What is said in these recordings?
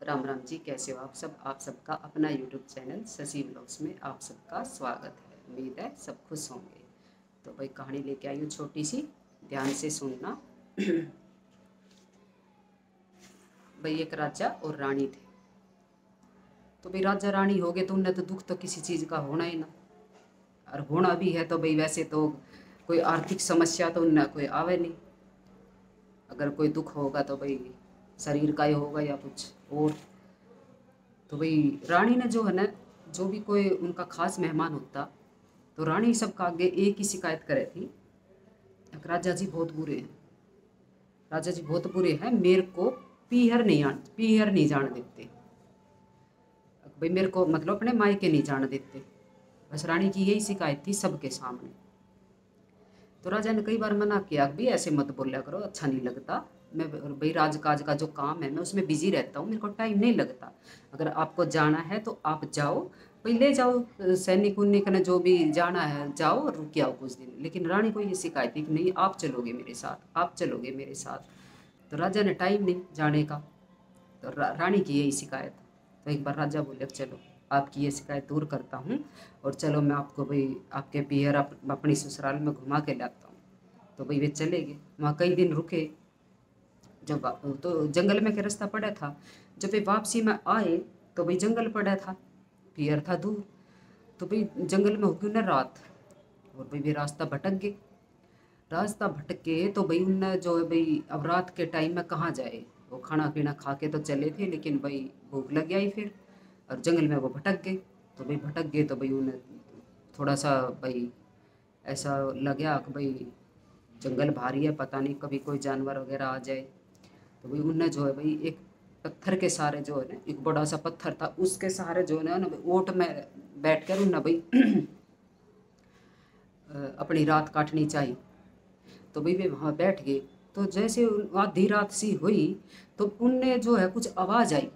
राम राम जी, कैसे हो आप सब। आप सबका अपना यूट्यूब चैनल शशि ब्लॉग्स में आप सबका स्वागत है। उम्मीद है सब खुश होंगे। तो भाई कहानी लेके आई हूँ छोटी सी, ध्यान से सुनना। भाई एक राजा और रानी थे। तो भाई राजा रानी हो गए तो उन्हें तो दुख तो किसी चीज़ का होना ही ना, और होना भी है तो भाई वैसे तो कोई आर्थिक समस्या तो उन्हें कोई आवे नहीं। अगर कोई दुख होगा तो भाई शरीर का ही होगा या कुछ और। तो भाई रानी ने जो है ना, जो भी कोई उनका खास मेहमान होता तो रानी सबका आगे एक ही शिकायत करे थी, राजा जी बहुत बुरे हैं, राजा जी बहुत बुरे हैं, मेरे को पीहर नहीं जाने देते। भाई मेरे को मतलब अपने मायके नहीं जाने देते। बस रानी की यही शिकायत थी सबके सामने। तो राजा ने कई बार मना किया कि भाई ऐसे मत बोला करो, अच्छा नहीं लगता। मैं भाई राजकाज का जो काम है मैं उसमें बिजी रहता हूँ, मेरे को टाइम नहीं लगता। अगर आपको जाना है तो आप जाओ, भाई ले जाओ, सैनिक उन्निक ने जो भी जाना है जाओ और रुक आओ कुछ दिन। लेकिन रानी को ये शिकायत थी कि नहीं, आप चलोगे मेरे साथ, आप चलोगे मेरे साथ। तो राजा ने टाइम नहीं जाने का, तो रानी की यही शिकायत। तो एक बार राजा बोले चलो आपकी ये शिकायत दूर करता हूँ, और चलो मैं आपको भाई आपके पियर अपनी ससुराल में घुमा के लाता हूँ। तो भाई वे चले गए, वहाँ कई दिन रुके। जब तो जंगल में के रास्ता पड़ा था, जब वे वापसी में आए तो भाई जंगल पड़ा था, पियर था दूर। तो भाई जंगल में होगी ना रात, और भाई वे रास्ता भटक गए। रास्ता भटके तो भाई उनने जो है भाई अब रात के टाइम में कहाँ जाए। वो खाना पीना खा के तो चले थे, लेकिन भाई भूख लग गई फिर, और जंगल में वो भटक गए। तो भाई भटक गए तो भाई उन्हें थोड़ा सा भाई ऐसा लगा कि भाई जंगल भारी है, पता नहीं कभी कोई जानवर वगैरह आ जाए। तो भाई उनने जो है भाई एक पत्थर के सहारे जो है ना, एक बड़ा सा पत्थर था उसके सहारे जो है ना ओट में बैठ कर उनने भाई अपनी रात काटनी चाहिए। तो भाई वे वहाँ बैठ गए। तो जैसे आधी रात सी हुई तो उनने जो है कुछ आवाज़ आई,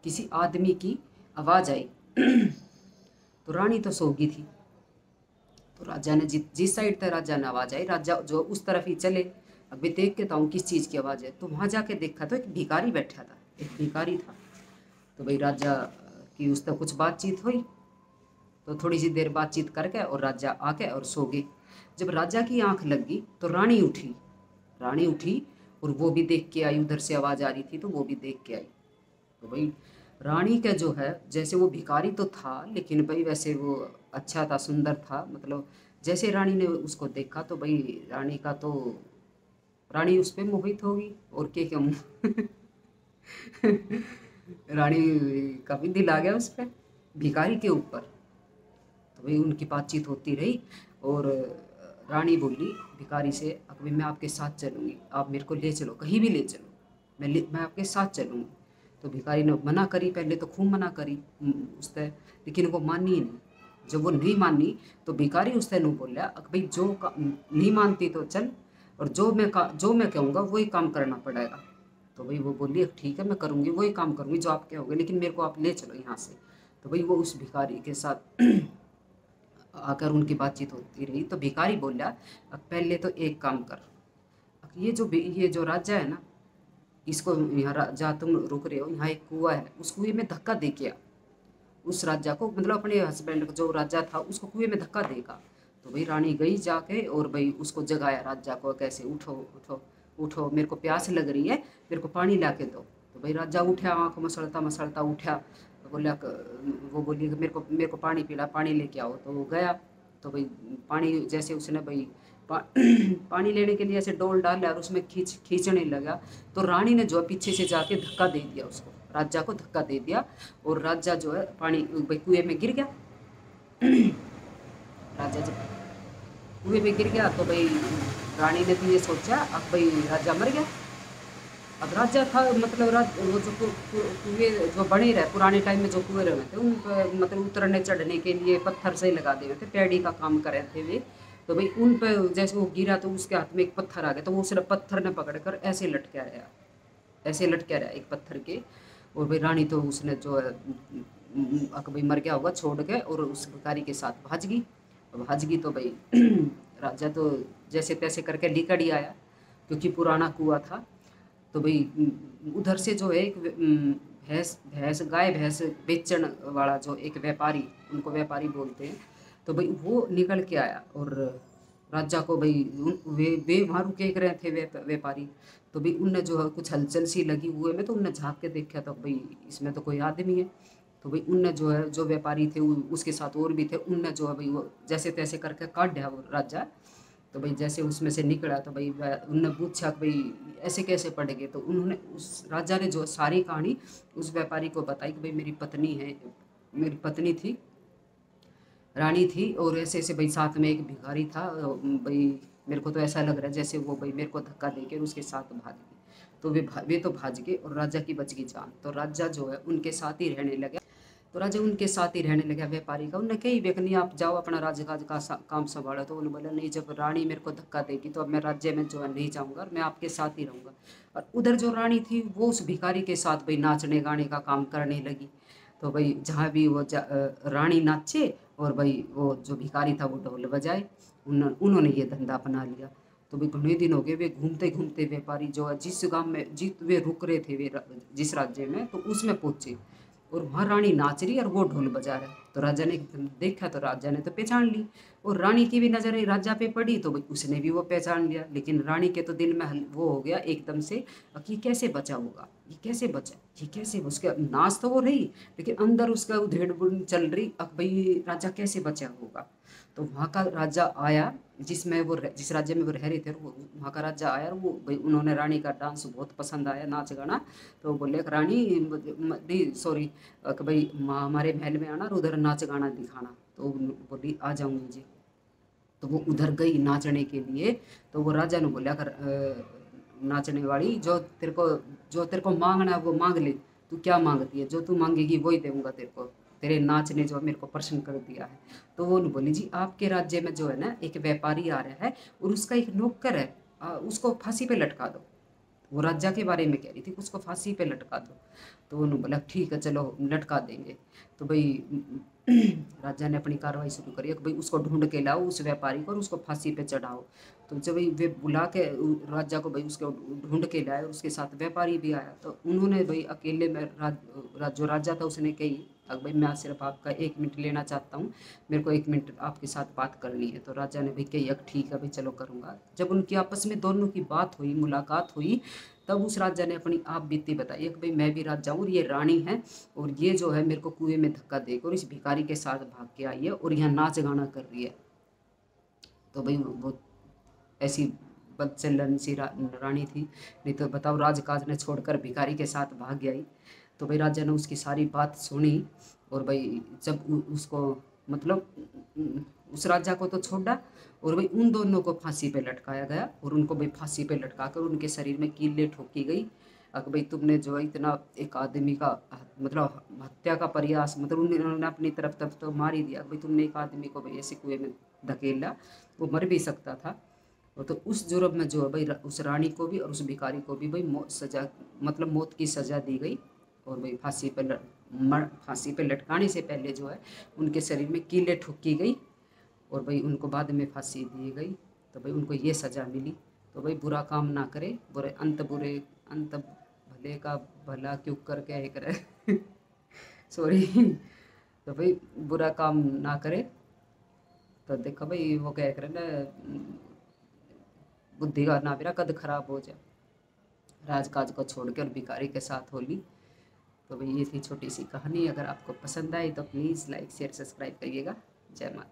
किसी आदमी की आवाज़ आई। तो रानी तो सो गई थी। तो राजा ने जिस साइड तक राजा ने आवाज़ आई, राजा जो उस तरफ ही चले। अभी देख के ताऊँ किस चीज़ की आवाज़ है। तो वहाँ जाके देखा तो एक भिखारी बैठा था, एक भिखारी था। तो भाई राजा की उस तक कुछ बातचीत हुई। तो थोड़ी सी देर बातचीत करके और राजा आके और सो गए। जब राजा की आंख लगी तो रानी उठी। रानी उठी और वो भी देख के आई, उधर से आवाज़ आ रही थी तो वो भी देख के आई। तो भाई रानी का जो है, जैसे वो भिखारी तो था लेकिन भाई वैसे वो अच्छा था, सुंदर था। मतलब जैसे रानी ने उसको देखा तो भाई रानी का तो रानी उस पर मोहित होगी, और क्या मुँह। रानी का भी दिल आ गया उस पर, भिखारी के ऊपर। तो भाई उनकी बातचीत होती रही, और रानी बोली भिखारी से, अभी मैं आपके साथ चलूँगी, आप मेरे को ले चलो, कहीं भी ले चलो, मैं आपके साथ चलूँगी। तो भिखारी ने मना करी, पहले तो खूब मना करी उससे, लेकिन वो मानी ही नहीं। जब वो नहीं मानी तो भिखारी उससे नहीं बोला, भाई जो नहीं मानती तो चल, और जो मैं कहूँगा वही काम करना पड़ेगा। तो भाई वो बोली ठीक है मैं करूँगी, वही काम करूँगी जो आप कहोगे, लेकिन मेरे को आप ले चलो यहाँ से। तो भाई वो उस भिखारी के साथ आकर उनकी बातचीत होती रही। तो भिखारी बोला अब पहले तो एक काम कर, ये जो राजा है ना, इसको यहाँ जहाँ तुम रुक रहे हो यहाँ एक कुआं है, उस कुएं में धक्का दे के आ। उस राजा को मतलब अपने हस्बैंड जो राजा था उसको कुएं में धक्का देगा। तो भाई रानी गई जाके और भाई उसको जगाया राजा को, कैसे उठो उठो उठो, मेरे को प्यास लग रही है, मेरे को पानी ला के दो। तो भाई राजा उठा, आँख मसलता मसलता उठा। तो बोला वो बोली कि मेरे को पानी पीला, पानी लेके आओ। तो वो गया। तो भाई पानी जैसे उसने भाई पानी लेने के लिए ऐसे डोल डाला और उसमें खींचने लगा। तो रानी ने जो है पीछे से जाके धक्का दे दिया उसको, राजा को धक्का दे दिया, और राजा जो है पानी भाई कुएं में गिर गया। राजा जब कुएं में गिर गया तो भाई रानी ने भी ये सोचा अब भाई राजा मर गया। अब राजा था मतलब वो जो कुएं जो बने रहे पुराने टाइम में, जो कुएं रहे थे उन पर मतलब उतरने चढ़ने के लिए पत्थर से ही लगा दिए थे, पेड़ी का काम कर रहे थे वे। तो भाई उन पर जैसे वो गिरा तो उसके हाथ में एक पत्थर आ गया, तो वो सिर्फ पत्थर ने पकड़ कर ऐसे लटका रहा, ऐसे लटका रहा एक पत्थर के। और भाई रानी तो उसने जो है भाई मर गया होगा छोड़ के, और उस भिखारी के साथ भाज गई। भाज गई तो भाई राजा तो जैसे तैसे करके निकल ही आया, क्योंकि पुराना कुआं था। तो भाई उधर से जो है एक भैंस भैंस गाय भैंस बेचण वाला जो एक व्यापारी, उनको व्यापारी बोलते हैं, तो भाई वो निकल के आया और राजा को भाई वे वहाँ रुके रहे थे व्यापारी। तो भाई उनने जो है कुछ हलचल सी लगी हुए में, तो उनने झाँक के देखा तो भाई इसमें तो कोई आदमी है। तो भाई उनने जो है जो व्यापारी थे उसके साथ और भी थे, उनने जो है भाई वो जैसे तैसे करके काट दिया वो राजा। तो भाई जैसे उसमें से निकला तो भाई उनने पूछा कि भाई ऐसे कैसे पड़ गए। तो उन्होंने उस राजा ने जो सारी कहानी उस व्यापारी को बताई कि भाई मेरी पत्नी है, मेरी पत्नी थी, रानी थी, और ऐसे ऐसे भाई साथ में एक भिखारी था भाई। मेरे को तो ऐसा लग रहा है जैसे वो भाई मेरे को धक्का देके उसके साथ भाग गए। तो वे तो भाग गए और राजा की बच गई जान। तो राजा जो है उनके साथ ही रहने लगा। तो राजा उनके साथ ही रहने लगा व्यापारी का। उन्होंने कही बेकनी आप जाओ अपना राजकाज का काम संभालो। तो उन्होंने बोला नहीं, जब रानी मेरे को धक्का देगी तो अब मैं राज्य में जो है नहीं जाऊँगा और मैं आपके साथ ही रहूँगा। और उधर जो रानी थी वो उस भिखारी के साथ भाई नाचने गाने का काम करने लगी। तो भाई जहाँ भी वो रानी नाचे और भाई वो जो भिखारी था वो ढोल बजाए। उन्होंने ये धंधा अपना लिया। तो भाई घने दिन हो गए वे घूमते घूमते व्यापारी जो है जिस गांव में वे रुक रहे थे, जिस राज्य में, तो उसमें पहुंचे और वहाँ रानी नाच रही और वो ढोल बजा रहा है। तो राजा ने देखा तो राजा ने तो पहचान ली, और रानी की भी नजर राजा पे पड़ी तो भाई उसने भी वो पहचान लिया। लेकिन रानी के तो दिल में वो हो गया एकदम से कि कैसे बचा होगा, ये कैसे बचा, ये कैसे, उसके नाच तो वो रही लेकिन अंदर उसका उधेड़ बुन चल रही, अब भाई राजा कैसे बचा होगा। तो वहाँ का राजा आया जिसमें वो जिस राज्य में वो रह रहे थे, वो वहाँ का राजा आया और वो भाई उन्होंने रानी का डांस बहुत पसंद आया, नाच गाना। तो बोले रानी सॉरी कि भाई हमारे महल में आना और उधर नाच गाना दिखाना। तो बोली आ जाऊंगी जी। तो वो उधर गई नाचने के लिए। तो वो राजा ने बोला कर नाचने वाली जो तेरे को मांगना है वो मांग ले, तू क्या मांगती है, जो तू मांगेगी वही दूंगा तेरे को, तेरे नाच ने जो मेरे को प्रसन्न कर दिया है। तो वो बोली जी आपके राज्य में जो है ना एक व्यापारी आ रहा है और उसका एक नौकर है, उसको फांसी पे लटका दो। वो राजा के बारे में कह रही थी, उसको फांसी पे लटका दो। तो उन्होंने बोला ठीक है चलो लटका देंगे। तो भाई राजा ने अपनी कार्रवाई शुरू करी कि भाई उसको ढूंढ के लाओ उस व्यापारी को और उसको फांसी पे चढ़ाओ। तो जब भाई वे बुला के राजा को भाई उसको ढूंढ के लाए और उसके साथ व्यापारी भी आया। तो उन्होंने भाई अकेले में जो राजा था उसने कही अब भाई मैं सिर्फ आपका 1 मिनट लेना चाहता हूँ, मेरे को 1 मिनट आपके साथ बात करनी है। तो राजा ने भाई कही ठीक है भाई चलो करूँगा। जब उनकी आपस में दोनों की बात हुई, मुलाकात हुई, तब उस राजा ने अपनी आप बीती बताई कि भाई मैं भी राजा हूँ और ये रानी है, और ये जो है मेरे को कुएं में धक्का देकर और इस भिखारी के साथ भाग के आई है और यहाँ नाच गाना कर रही है। तो भाई वो ऐसी बदचलन सी रानी थी, नहीं तो बताओ राजकाज ने छोड़कर भिखारी के साथ भाग आई। तो भाई राजा ने उसकी सारी बात सुनी और भाई जब उसको मतलब उस राजा को तो छोड़ा और भाई उन दोनों को फांसी पे लटकाया गया और उनको भाई फांसी पे लटका कर उनके शरीर में कीलें ठोकी गई। अगर भाई तुमने जो है इतना एक आदमी का मतलब हत्या का प्रयास, मतलब उन्होंने अपनी तरफ तब तो मार ही दिया, भाई तुमने एक आदमी को भाई ऐसे कुएं में धकेला, वो मर भी सकता था। और तो उस जुर्म में जो है भाई उस रानी को भी और उस भिखारी को भी भाई सजा मतलब मौत की सज़ा दी गई। और भाई फांसी पे लटकाने से पहले जो है उनके शरीर में कीलें ठोकी गई और भाई उनको बाद में फांसी दी गई। तो भाई उनको ये सज़ा मिली। तो भाई बुरा काम ना करे, बुरे अंत भले का भला क्यों कर क्या है करे सॉरी तो भाई बुरा काम ना करे। तो देखो भाई वो क्या करे ना, बुद्धि का ना मेरा कद खराब हो जाए, राजकाज को छोड़कर भिखारी के साथ होली। तो भाई ये थी छोटी सी कहानी। अगर आपको पसंद आई तो प्लीज़ लाइक शेयर सब्सक्राइब करिएगा। जय माता।